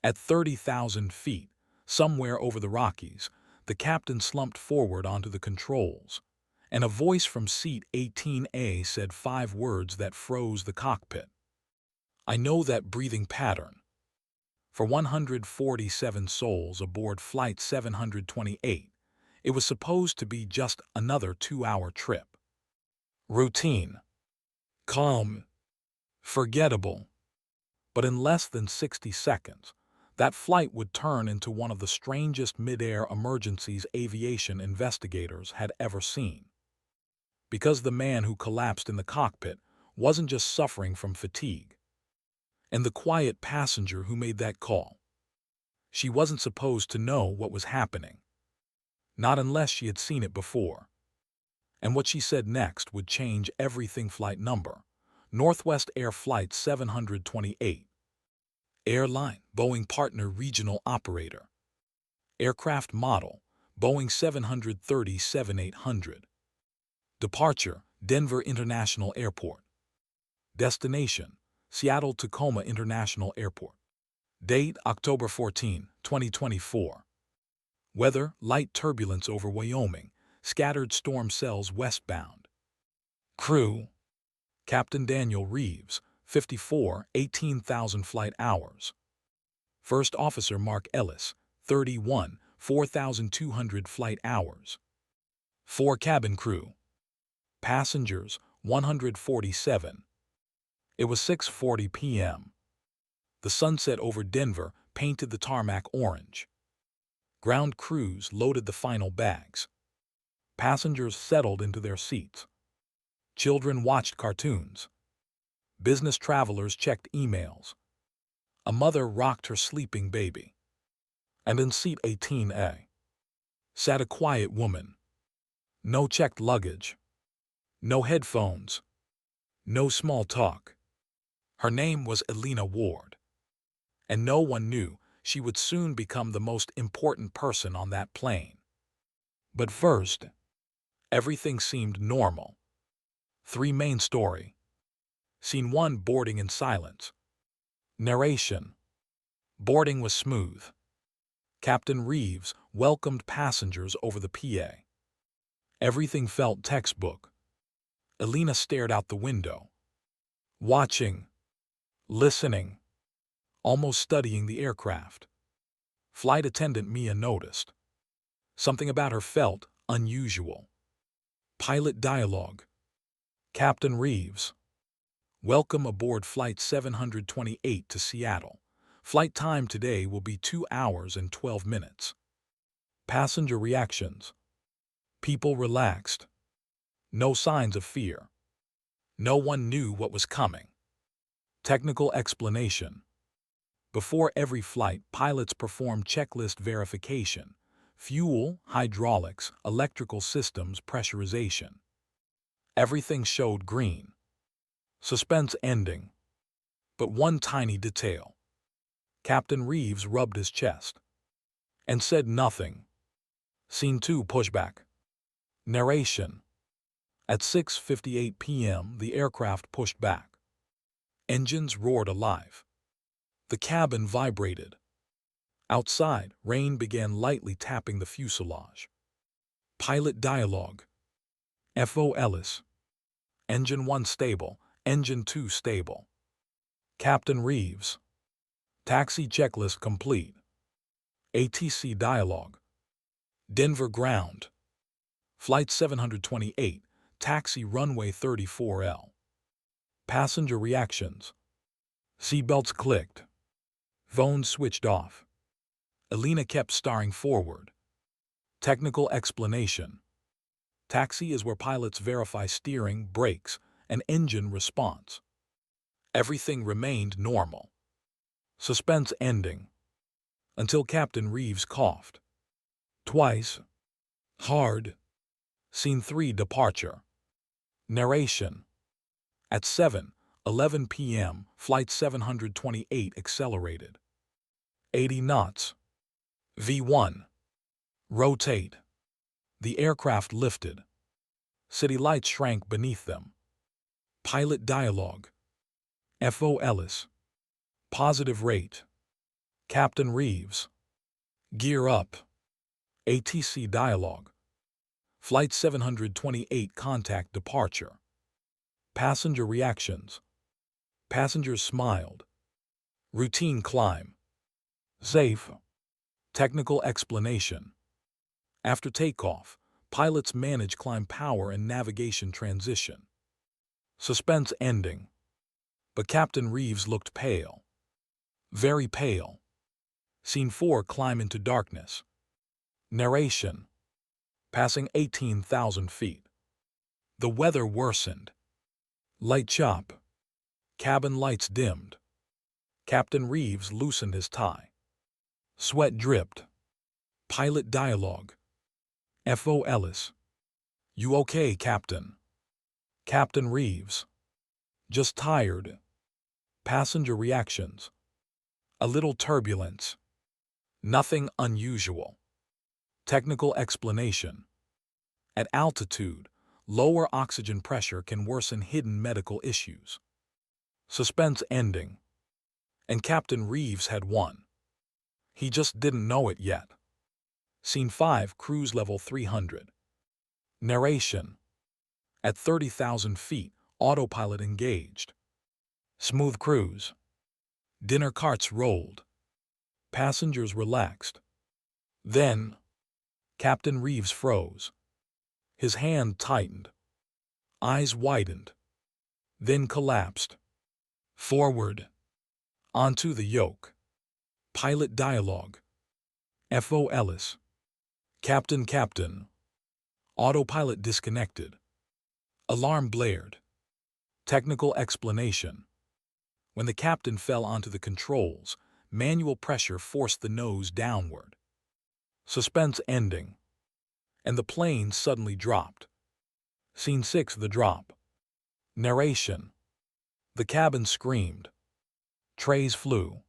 At 30,000 feet, somewhere over the Rockies, the captain slumped forward onto the controls, and a voice from seat 18A said 5 words that froze the cockpit. "I know that breathing pattern." For 147 souls aboard Flight 728, it was supposed to be just another 2-hour trip. Routine. Calm. Forgettable. But in less than 60 seconds, that flight would turn into one of the strangest mid-air emergencies aviation investigators had ever seen. Because the man who collapsed in the cockpit wasn't just suffering from fatigue. And the quiet passenger who made that call, she wasn't supposed to know what was happening. Not unless she had seen it before. And what she said next would change everything. Flight number: Northwest Air Flight 728. Airline: Boeing Partner Regional Operator. Aircraft model: Boeing 737-800. Departure: Denver International Airport. Destination: Seattle-Tacoma International Airport. Date: October 14, 2024. Weather: light turbulence over Wyoming, scattered storm cells westbound. Crew: Captain Daniel Reeves, 54, 18,000 flight hours. First Officer Mark Ellis, 31, 4,200 flight hours. 4 cabin crew. Passengers, 147. It was 6:40 p.m. The sunset over Denver painted the tarmac orange. Ground crews loaded the final bags. Passengers settled into their seats. Children watched cartoons. Business travelers checked emails. A mother rocked her sleeping baby. And in seat 18A sat a quiet woman. No checked luggage. No headphones. No small talk. Her name was Elena Ward. And no one knew she would soon become the most important person on that plane. But first, everything seemed normal. 3 main story. Scene 1: boarding in silence. Narration. Boarding was smooth. Captain Reeves welcomed passengers over the PA. Everything felt textbook. Elena stared out the window. Watching. Listening. Almost studying the aircraft. Flight attendant Mia noticed. Something about her felt unusual. Pilot dialogue. Captain Reeves: "Welcome aboard Flight 728 to Seattle. Flight time today will be 2 hours and 12 minutes. Passenger reactions. People relaxed. No signs of fear. No one knew what was coming. Technical explanation. Before every flight, pilots perform checklist verification: fuel, hydraulics, electrical systems, pressurization. Everything showed green. Suspense ending. But one tiny detail. Captain Reeves rubbed his chest and said nothing. Scene 2: pushback. Narration. At 6:58 p.m., the aircraft pushed back. Engines roared alive. The cabin vibrated. Outside, rain began lightly tapping the fuselage. Pilot dialogue. F.O. Ellis: "Engine 1 stable, engine 2 stable." Captain Reeves: "Taxi checklist complete." ATC dialogue. Denver ground. Flight 728, taxi runway 34L. Passenger reactions. Seatbelts clicked. Phones switched off. Elena kept staring forward. Technical explanation. Taxi is where pilots verify steering, brakes, and engine response. Everything remained normal. Suspense ending. Until Captain Reeves coughed. Twice. Hard. Scene 3: departure. Narration. At 7:11 p.m., Flight 728 accelerated. 80 knots. V1. Rotate. The aircraft lifted. City lights shrank beneath them. Pilot dialogue. F.O. Ellis: "Positive rate." Captain Reeves. Gear up. ATC dialogue. Flight 728 contact departure. Passenger reactions. Passengers smiled. Routine climb. Safe. Technical explanation. After takeoff, pilots manage climb power and navigation transition. Suspense ending. But Captain Reeves looked pale. Very pale. Scene 4 climb into darkness. Narration. Passing 18,000 feet. The weather worsened. Light chop. Cabin lights dimmed. Captain Reeves loosened his tie. Sweat dripped. Pilot dialogue. F.O. Ellis. You okay, Captain? Captain Reeves. Just tired. Passenger reactions. A little turbulence. Nothing unusual. Technical explanation. At altitude, lower oxygen pressure can worsen hidden medical issues. Suspense ending. And Captain Reeves had won. He just didn't know it yet. Scene 5, cruise level 300. Narration. At 30,000 feet, autopilot engaged. Smooth cruise. Dinner carts rolled. Passengers relaxed. Then, Captain Reeves froze. His hand tightened. Eyes widened. Then collapsed. Forward. Onto the yoke. Pilot dialogue. F.O. Ellis. Captain. Autopilot disconnected. Alarm blared. Technical explanation. When the captain fell onto the controls, manual pressure forced the nose downward. Suspense ending. And the plane suddenly dropped. Scene 6, the drop. Narration. The cabin screamed. Trays flew.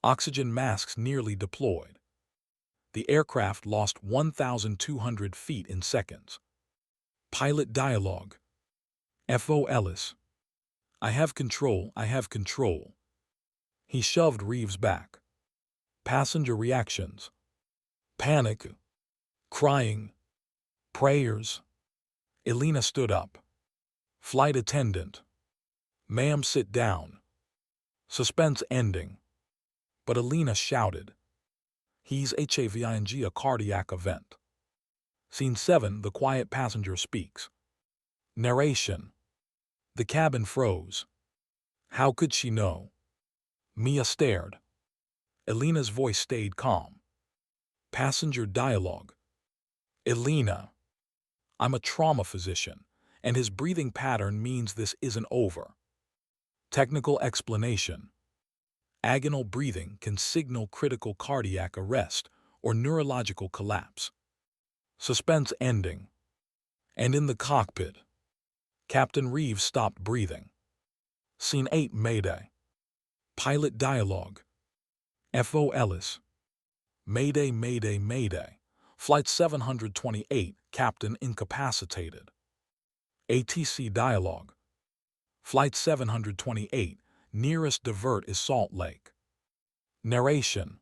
Oxygen masks nearly deployed. The aircraft lost 1,200 feet in seconds. Pilot dialogue. F.O. Ellis. I have control. He shoved Reeves back. Passenger reactions. Panic. Crying. Prayers. Elena stood up. Flight attendant. Ma'am, sit down. Suspense ending. But Elena shouted. He's having a cardiac event. Scene 7, the quiet passenger speaks. Narration. The cabin froze. How could she know? Mia stared. Elena's voice stayed calm. Passenger dialogue. Elena. I'm a trauma physician, and his breathing pattern means this isn't over. Technical explanation. Agonal breathing can signal critical cardiac arrest or neurological collapse. Suspense ending. And in the cockpit, Captain Reeves stopped breathing. Scene 8, Mayday. Pilot dialogue. F.O. Ellis. Mayday. Flight 728, captain incapacitated. ATC dialogue. Flight 728, nearest divert is Salt Lake. Narration.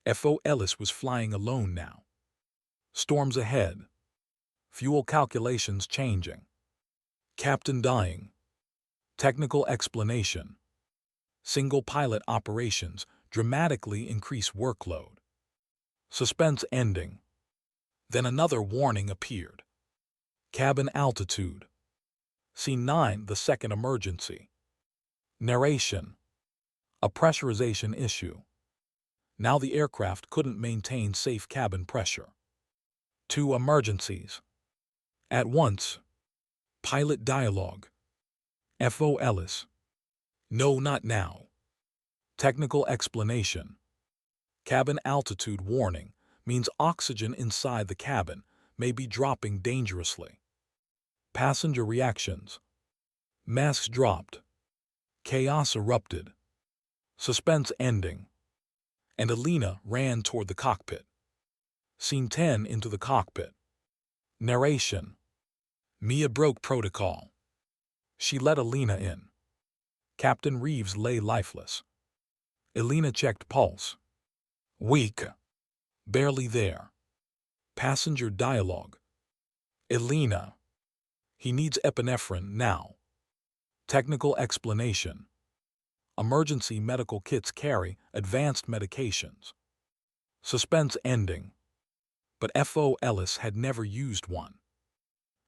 F.O. Ellis was flying alone now. Storms ahead. Fuel calculations changing. Captain dying. Technical explanation. Single pilot operations dramatically increase workload. Suspense ending. Then another warning appeared. Cabin altitude. Scene 9, the second emergency. Narration. A pressurization issue. Now the aircraft couldn't maintain safe cabin pressure. 2 emergencies. At once. Pilot dialogue. F.O. Ellis. No, not now. Technical explanation. Cabin altitude warning means oxygen inside the cabin may be dropping dangerously. Passenger reactions. Masks dropped. Chaos erupted. Suspense ending. And Elena ran toward the cockpit. Scene 10, into the cockpit. Narration. Mia broke protocol. She let Elena in. Captain Reeves lay lifeless. Elena checked pulse. Weak. Barely there. Passenger dialogue. Elena. He needs epinephrine now. Technical explanation. Emergency medical kits carry advanced medications. Suspense ending. But F.O. Ellis had never used one.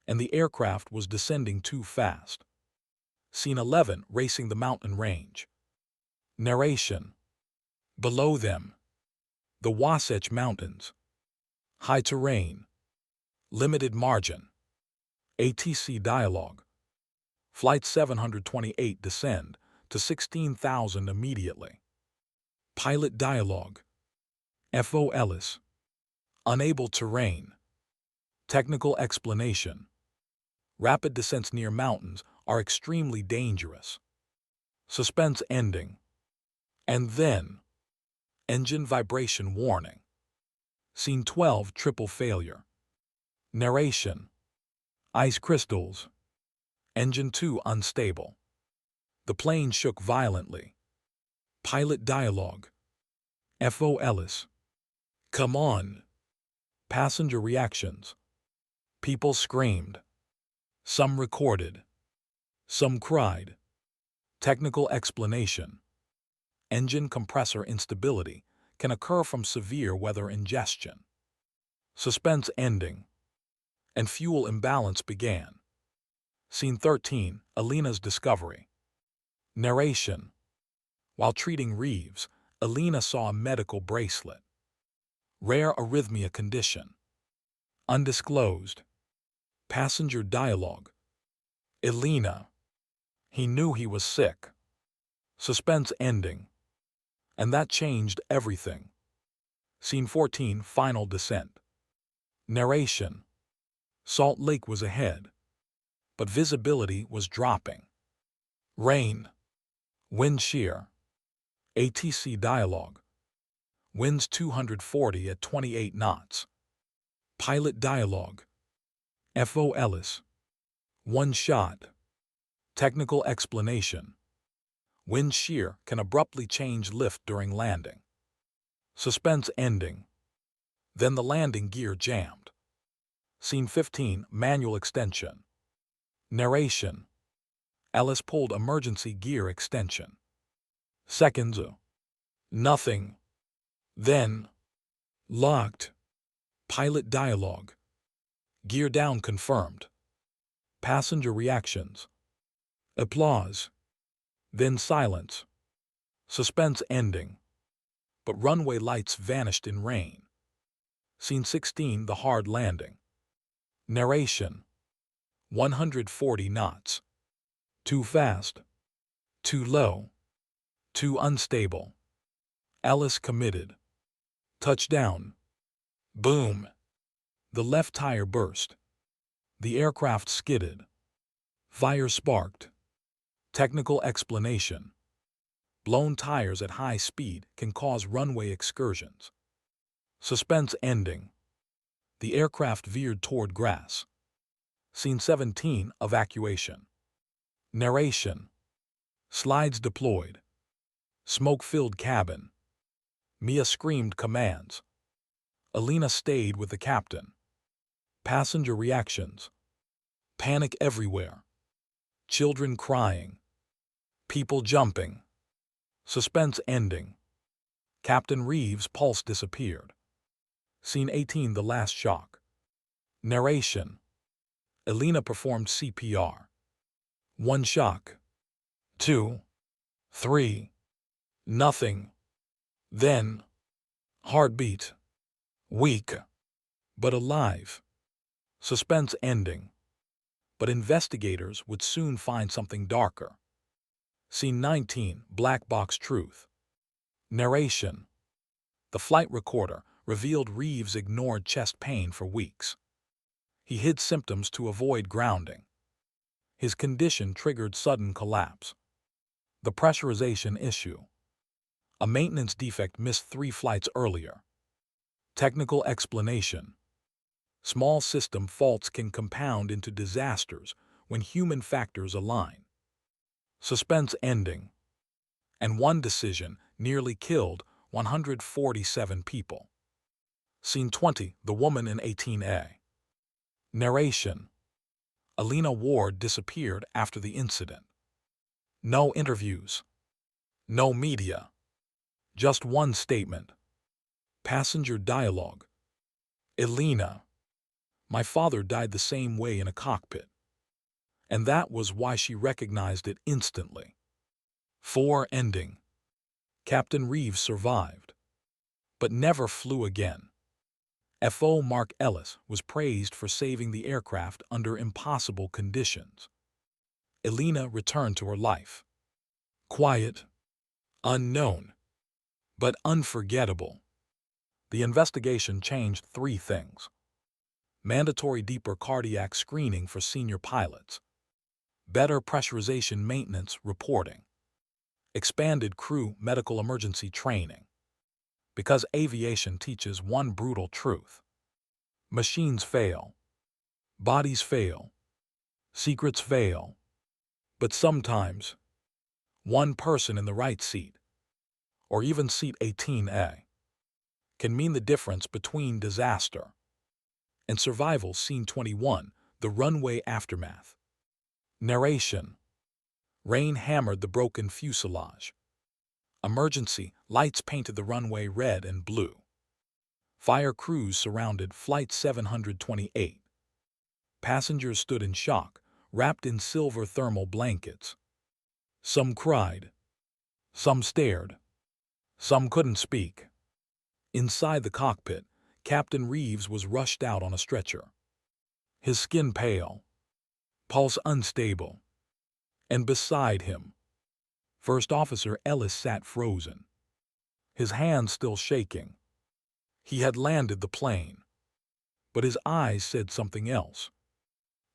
And the aircraft was descending too fast. Scene 11, racing the mountain range. Narration. Below them. The Wasatch Mountains. High terrain. Limited margin. ATC dialogue. Flight 728 descend to 16,000 immediately. Pilot dialogue. F.O. Ellis. Unable terrain. Technical explanation. Rapid descents near mountains are extremely dangerous. Suspense ending. And then, engine vibration warning. Scene 12, triple failure. Narration. Ice crystals. Engine 2 unstable. The plane shook violently. Pilot dialogue. F.O. Ellis. Come on. Passenger reactions. People screamed. Some recorded. Some cried. Technical explanation. Engine compressor instability can occur from severe weather ingestion. Suspense ending. And fuel imbalance began. Scene 13, Elena's discovery. Narration. While treating Reeves, Elena saw a medical bracelet. Rare arrhythmia condition. Undisclosed. Passenger dialogue. Elena. He knew he was sick. Suspense ending. And that changed everything. Scene 14, final descent. Narration. Salt Lake was ahead, but visibility was dropping. Rain. Wind shear. ATC dialogue. Winds 240 at 28 knots. Pilot dialogue. F.O. Ellis. One shot. Technical explanation. Wind shear can abruptly change lift during landing. Suspense ending. Then the landing gear jammed. Scene 15, manual extension. Narration. Ellis pulled emergency gear extension. Seconds. Nothing. Then. Locked. Pilot dialogue. Gear down confirmed. Passenger reactions. Applause. Then silence. Suspense ending. But runway lights vanished in rain. Scene 16, the hard landing. Narration. 140 knots. Too fast. Too low. Too unstable. Ellis committed. Touchdown. Boom. The left tire burst. The aircraft skidded. Fire sparked. Technical explanation. Blown tires at high speed can cause runway excursions. Suspense ending. The aircraft veered toward grass. Scene 17, evacuation. Narration. Slides deployed. Smoke-filled cabin. Mia screamed commands. Elena stayed with the captain. Passenger reactions. Panic everywhere. Children crying. People jumping. Suspense ending. Captain Reeves' pulse disappeared. Scene 18, the last shock. Narration. Elena performed CPR. 1 shock. 2. 3. Nothing. Then. Heartbeat. Weak. But alive. Suspense ending. But investigators would soon find something darker. Scene 19, Black Box Truth. Narration. The flight recorder revealed Reeves ignored chest pain for weeks. He hid symptoms to avoid grounding. His condition triggered sudden collapse. The pressurization issue. A maintenance defect missed 3 flights earlier. Technical explanation. Small system faults can compound into disasters when human factors align. Suspense ending. And one decision nearly killed 147 people. Scene 20. The woman in 18A. Narration. Alina Ward disappeared after the incident. No interviews. No media. Just one statement. Passenger dialogue. Alina. My father died the same way in a cockpit. And that was why she recognized it instantly. 4. Ending. Captain Reeves survived, but never flew again. FO Mark Ellis was praised for saving the aircraft under impossible conditions. Alina returned to her life. Quiet, unknown, but unforgettable. The investigation changed 3 things. Mandatory deeper cardiac screening for senior pilots. Better pressurization maintenance reporting. Expanded crew medical emergency training. Because aviation teaches one brutal truth. Machines fail. Bodies fail. Secrets fail. But sometimes, one person in the right seat, or even seat 18A, can mean the difference between disaster and survival. Scene 21. The runway aftermath. Narration. Rain hammered the broken fuselage. Emergency lights painted the runway red and blue. Fire crews surrounded Flight 728. Passengers stood in shock, wrapped in silver thermal blankets. Some cried. Some stared. Some couldn't speak. Inside the cockpit, Captain Reeves was rushed out on a stretcher. His skin pale, pulse unstable. And beside him, First Officer Ellis sat frozen, his hands still shaking. He had landed the plane, but his eyes said something else.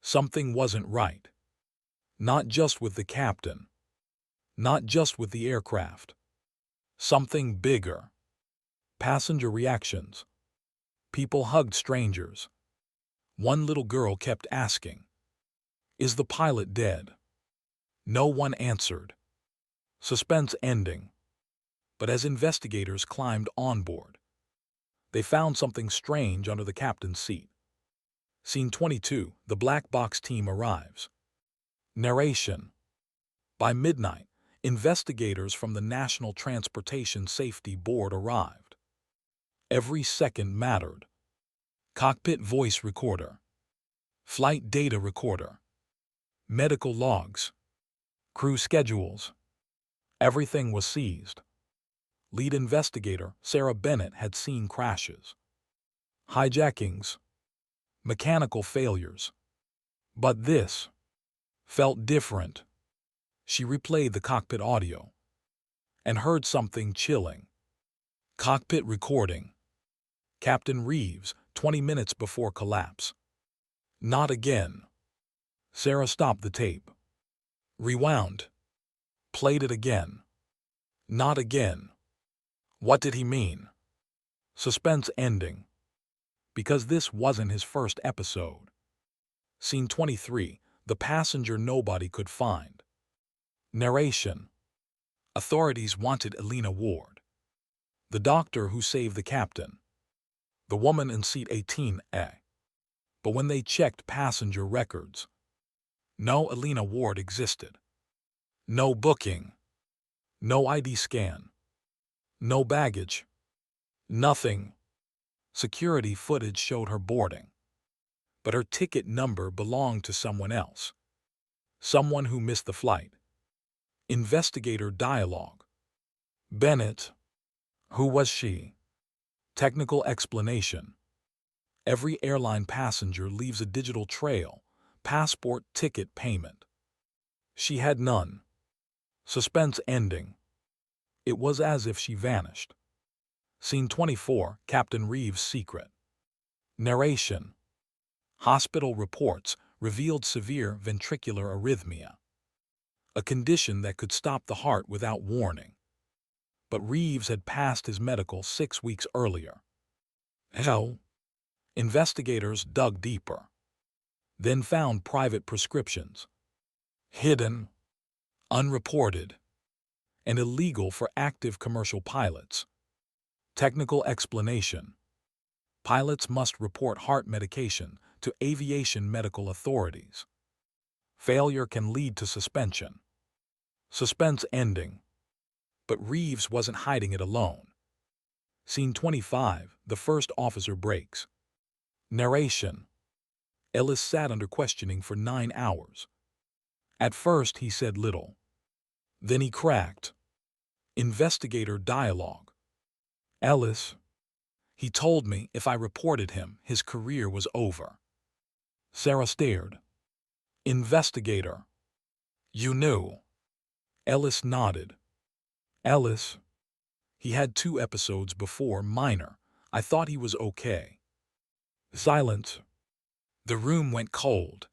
Something wasn't right. Not just with the captain, not just with the aircraft. Something bigger. Passenger reactions. People hugged strangers. One little girl kept asking, "Is the pilot dead?" No one answered. Suspense ending. But as investigators climbed on board, they found something strange under the captain's seat. Scene 22. The black box team arrives. Narration. By midnight, investigators from the National Transportation Safety Board arrived. Every second mattered. Cockpit voice recorder. Flight data recorder. Medical logs. Crew schedules. Everything was seized. Lead investigator Sarah Bennett had seen crashes, hijackings, mechanical failures. But this felt different. She replayed the cockpit audio and heard something chilling. Cockpit recording. Captain Reeves, 20 minutes before collapse. Not again. Sarah stopped the tape. Rewound. Played it again. Not again. What did he mean? Suspense ending. Because this wasn't his first episode. Scene 23. The passenger nobody could find. Narration. Authorities wanted Alina Ward, the doctor who saved the captain, the woman in seat 18A. But when they checked passenger records, no Alina Ward existed. No booking. No ID scan. No baggage. Nothing. Security footage showed her boarding, but her ticket number belonged to someone else. Someone who missed the flight. Investigator dialogue. Bennett. Who was she? Technical explanation. Every airline passenger leaves a digital trail, passport, ticket, payment. She had none. Suspense ending. It was as if she vanished. Scene 24. Captain Reeves' secret. Narration. Hospital reports revealed severe ventricular arrhythmia, a condition that could stop the heart without warning. But Reeves had passed his medical 6 weeks earlier. How? Investigators dug deeper, then found private prescriptions. Hidden. Unreported. and illegal for active commercial pilots. Technical explanation. Pilots must report heart medication to aviation medical authorities. Failure can lead to suspension. Suspense ending. But Reeves wasn't hiding it alone. Scene 25, the first officer breaks. Narration. Ellis sat under questioning for 9 hours. At first he said little. Then he cracked. Investigator dialogue. Ellis. He told me if I reported him, his career was over. Sarah stared. Investigator. You knew. Ellis nodded. Ellis. He had 2 episodes before, minor. I thought he was okay. Silence. The room went cold.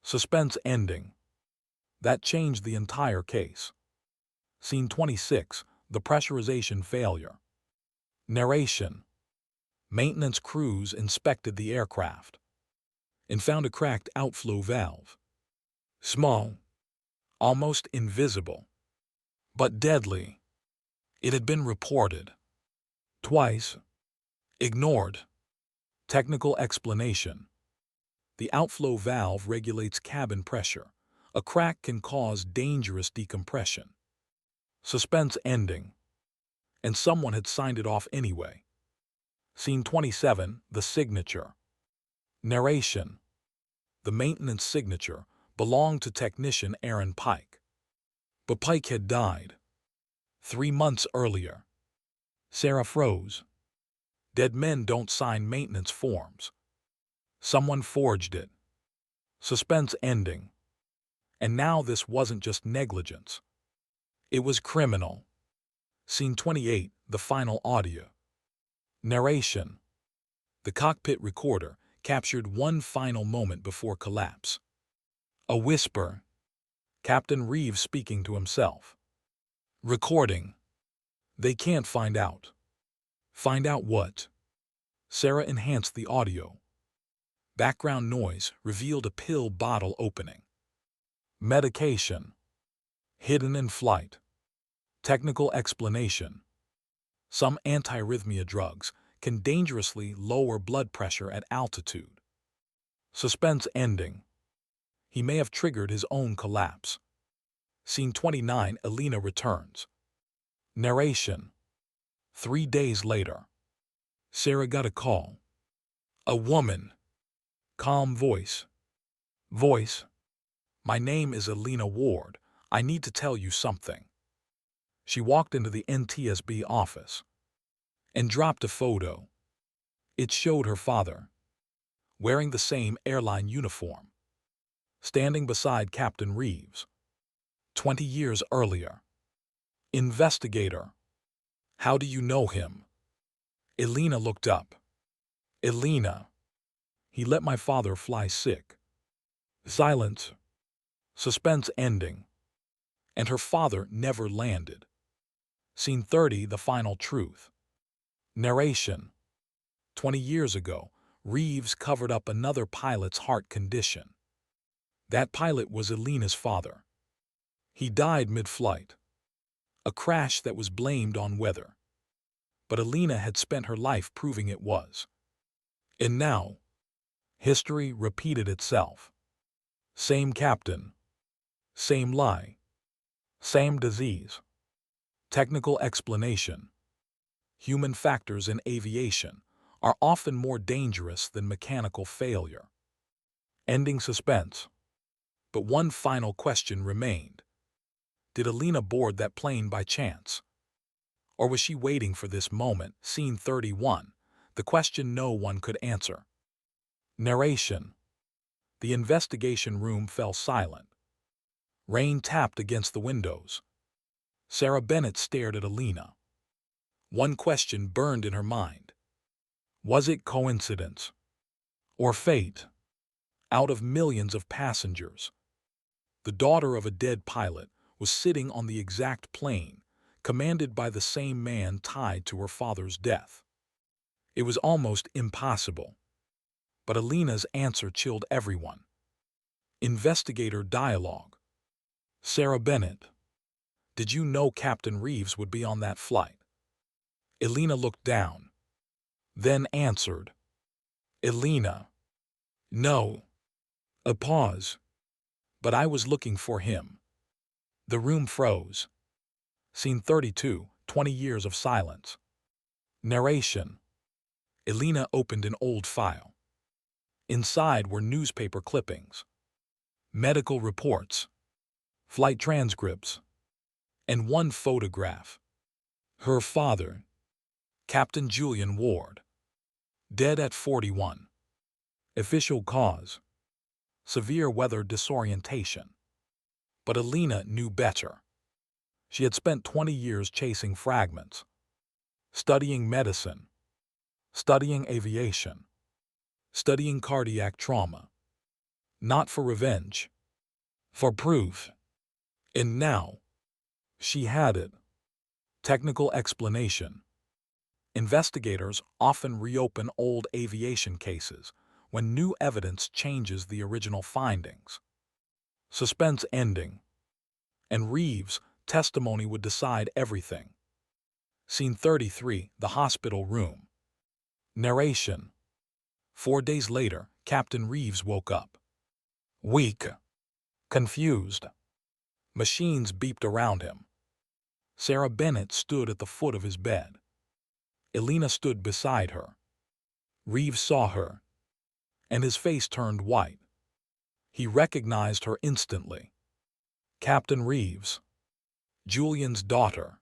Suspense ending. That changed the entire case. Scene 26, the pressurization failure. Narration. Maintenance crews inspected the aircraft and found a cracked outflow valve. Small, almost invisible, but deadly. It had been reported. Twice. Ignored. Technical explanation. The outflow valve regulates cabin pressure. A crack can cause dangerous decompression. Suspense ending. And someone had signed it off anyway. Scene 27, the signature. Narration. The maintenance signature belonged to technician Aaron Pike. But Pike had died 3 months earlier. Sarah froze. Dead men don't sign maintenance forms. Someone forged it. Suspense ending. And now this wasn't just negligence. It was criminal. Scene 28, the final audio. Narration. The cockpit recorder captured one final moment before collapse. A whisper. Captain Reeves speaking to himself. Recording. They can't find out. Find out what? Sarah enhanced the audio. Background noise revealed a pill bottle opening. Medication. Hidden in flight. Technical explanation. Some antiarrhythmia drugs can dangerously lower blood pressure at altitude. Suspense ending. He may have triggered his own collapse. Scene 29, Elena returns. Narration. 3 days later. Sarah got a call. A woman. Calm voice. Voice. My name is Elena Ward. I need to tell you something. She walked into the NTSB office and dropped a photo. It showed her father, wearing the same airline uniform, standing beside Captain Reeves. 20 years earlier. Investigator. How do you know him? Elena looked up. Elena. He let my father fly sick. Silence. Suspense ending. And her father never landed. Scene 30, the final truth. Narration. 20 years ago, Reeves covered up another pilot's heart condition. That pilot was Elena's father. He died mid-flight. A crash that was blamed on weather. But Elena had spent her life proving it was. And now, history repeated itself. Same captain. Same lie. Same disease. Technical explanation. Human factors in aviation are often more dangerous than mechanical failure. Ending suspense. But one final question remained. Did Elena board that plane by chance? Or was she waiting for this moment? Scene 31, the question no one could answer. Narration. The investigation room fell silent. Rain tapped against the windows. Sarah Bennett stared at Elena. One question burned in her mind. Was it coincidence? Or fate? Out of millions of passengers, the daughter of a dead pilot was sitting on the exact plane, commanded by the same man tied to her father's death. It was almost impossible. But Elena's answer chilled everyone. Investigator dialogue. Sarah Bennett. Did you know Captain Reeves would be on that flight? Elena looked down, then answered. Elena. No. A pause. But I was looking for him. The room froze. Scene 32, 20 years of silence. Narration. Elena opened an old file. Inside were newspaper clippings, medical reports, flight transcripts, and one photograph. Her father, Captain Julian Ward, dead at 41. Official cause: severe weather disorientation. But Elena knew better. She had spent 20 years chasing fragments, studying medicine, studying aviation, studying cardiac trauma. Not for revenge, for proof. And now, she had it. Technical explanation. Investigators often reopen old aviation cases when new evidence changes the original findings. Suspense ending. And Reeves' testimony would decide everything. Scene 33, the hospital room. Narration. 4 days later, Captain Reeves woke up. Weak. Confused. Machines beeped around him. Sarah Bennett stood at the foot of his bed. Elena stood beside her. Reeves saw her, and his face turned white. He recognized her instantly. Captain Reeves, Julian's daughter.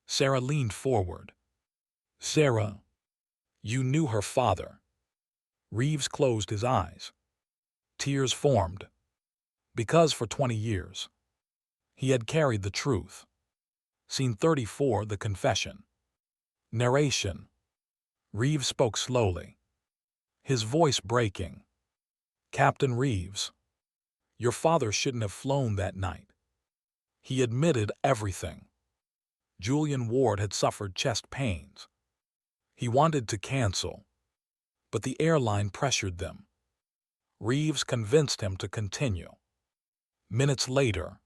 Sarah leaned forward. Sarah, you knew her father. Reeves closed his eyes. Tears formed. Because for 20 years, he had carried the truth. Scene 34, the confession. Narration. Reeves spoke slowly, his voice breaking. Captain Reeves, your father shouldn't have flown that night. He admitted everything. Julian Ward had suffered chest pains. He wanted to cancel, but the airline pressured them. Reeves convinced him to continue. Minutes later,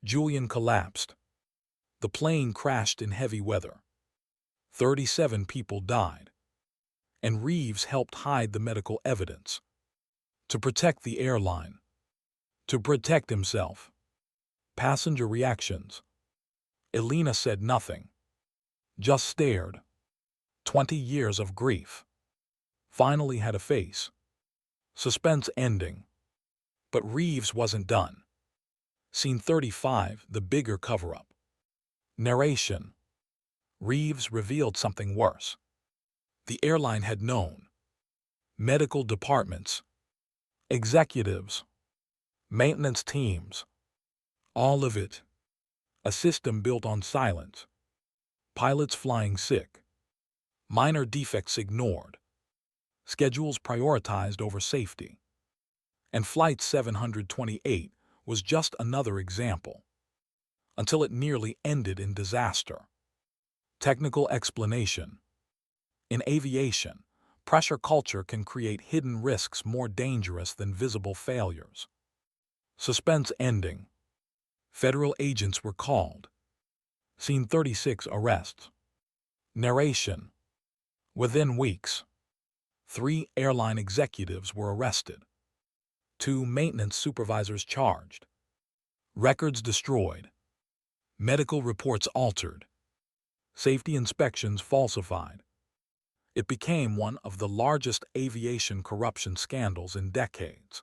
Julian collapsed. The plane crashed in heavy weather. 37 people died, and Reeves helped hide the medical evidence. To protect the airline. To protect himself. Passenger reactions. Elena said nothing, just stared. 20 years of grief finally had a face. Suspense ending. But Reeves wasn't done. Scene 35, the bigger cover-up. Narration. Reeves revealed something worse. The airline had known. Medical departments, executives, maintenance teams, all of it. A system built on silence. Pilots flying sick. Minor defects ignored. Schedules prioritized over safety. And Flight 728 was just another example, until it nearly ended in disaster. Technical explanation. In aviation, pressure culture can create hidden risks more dangerous than visible failures. Suspense ending. Federal agents were called. Scene 36, arrests. Narration. Within weeks, 3 airline executives were arrested. 2 maintenance supervisors charged. Records destroyed. Medical reports altered. Safety inspections falsified. It became one of the largest aviation corruption scandals in decades.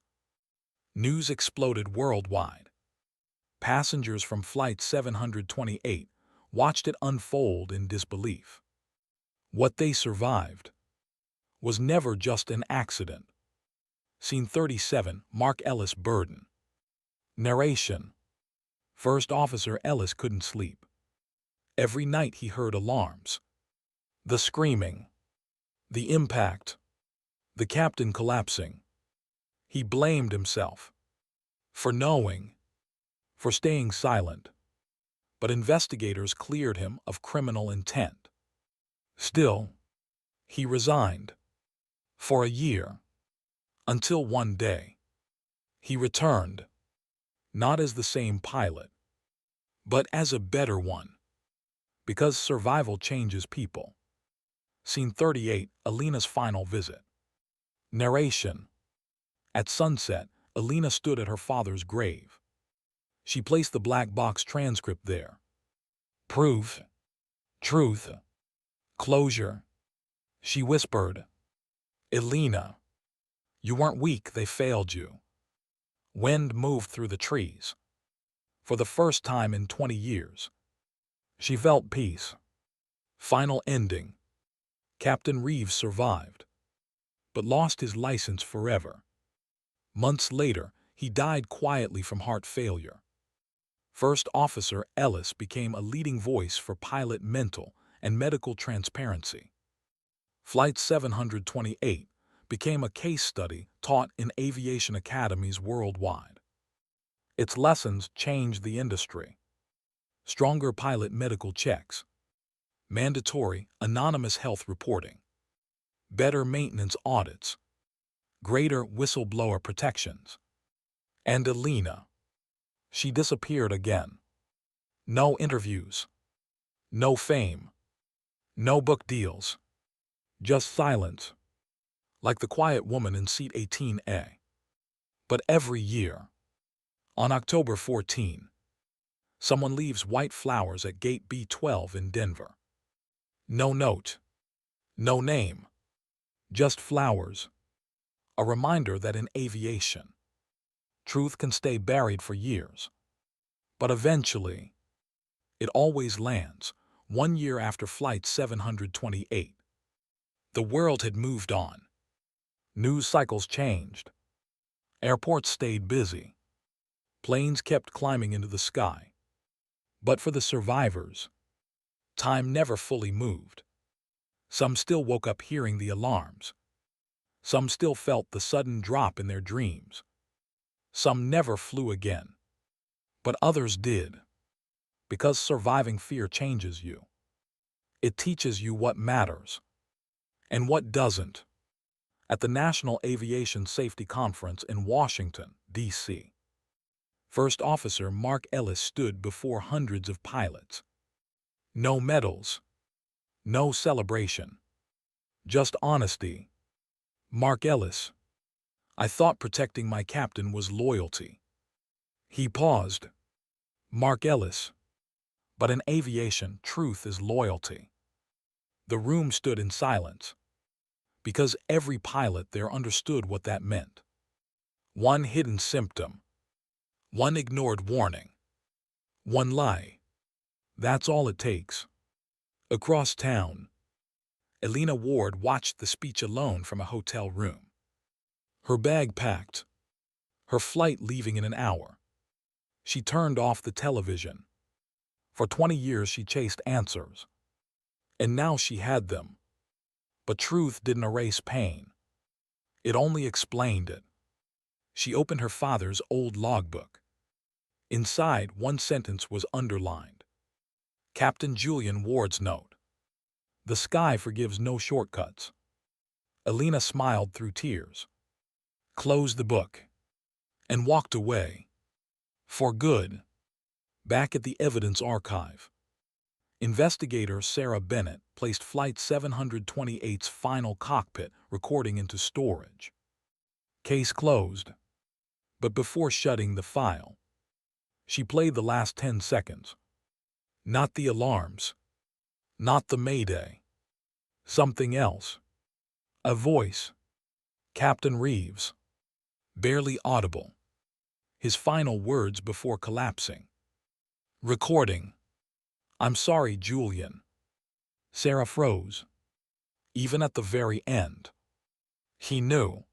News exploded worldwide. Passengers from Flight 728 watched it unfold in disbelief. What they survived was never just an accident. Scene 37, Mark Ellis Burden. Narration. First Officer Ellis couldn't sleep. Every night he heard alarms. The screaming. The impact. The captain collapsing. He blamed himself. For knowing. For staying silent. But investigators cleared him of criminal intent. Still, he resigned. For a year. Until one day, he returned. Not as the same pilot, but as a better one, because survival changes people. Scene 38, Alina's final visit. Narration. At sunset, Alina stood at her father's grave. She placed the black box transcript there. Proof, truth, closure. She whispered, Alina, you weren't weak, they failed you. Wind moved through the trees. For the first time in 20 years, she felt peace. Final ending. Captain Reeves survived, but lost his license forever. Months later, he died quietly from heart failure. First Officer Ellis became a leading voice for pilot mental and medical transparency. Flight 728 became a case study taught in aviation academies worldwide. Its lessons changed the industry. Stronger pilot medical checks, mandatory anonymous health reporting, better maintenance audits, greater whistleblower protections. And Alina, she disappeared again. No interviews, no fame, no book deals, just silence, like the quiet woman in seat 18A. But every year, on October 14, someone leaves white flowers at gate B12 in Denver. No note, no name, just flowers. A reminder that in aviation, truth can stay buried for years. But eventually, it always lands, 1 year after Flight 728. The world had moved on. News cycles changed. Airports stayed busy. Planes kept climbing into the sky. But for the survivors, time never fully moved. Some still woke up hearing the alarms. Some still felt the sudden drop in their dreams. Some never flew again. But others did. Because surviving fear changes you. It teaches you what matters and what doesn't. At the National Aviation Safety Conference in Washington, D.C., First Officer Mark Ellis stood before hundreds of pilots. No medals, no celebration, just honesty. Mark Ellis, I thought protecting my captain was loyalty. He paused. Mark Ellis, but in aviation, truth is loyalty. The room stood in silence, because every pilot there understood what that meant. One hidden symptom, one ignored warning, one lie. That's all it takes. Across town, Alina Ward watched the speech alone from a hotel room. Her bag packed, her flight leaving in an hour. She turned off the television. For 20 years she chased answers, and now she had them. But truth didn't erase pain. It only explained it. She opened her father's old logbook. Inside, one sentence was underlined. Captain Julian Ward's note. The sky forgives no shortcuts. Alina smiled through tears, closed the book, and walked away. For good. Back at the evidence archive, investigator Sarah Bennett placed Flight 728's final cockpit recording into storage. Case closed. But before shutting the file, she played the last 10 seconds. Not the alarms. Not the Mayday. Something else. A voice. Captain Reeves. Barely audible. His final words before collapsing. Recording. I'm sorry, Julian. Sarah froze. Even at the very end. He knew.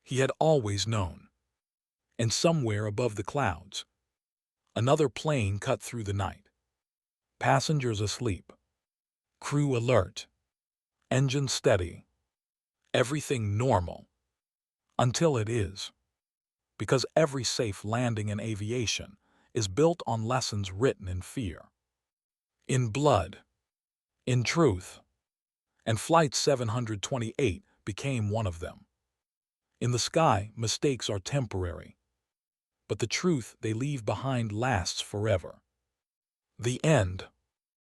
He had always known. And somewhere above the clouds, another plane cut through the night. Passengers asleep. Crew alert. Engine steady. Everything normal. Until it is. Because every safe landing in aviation is built on lessons written in fear, in blood, in truth. And Flight 728 became one of them. In the sky, mistakes are temporary, but the truth they leave behind lasts forever. The end.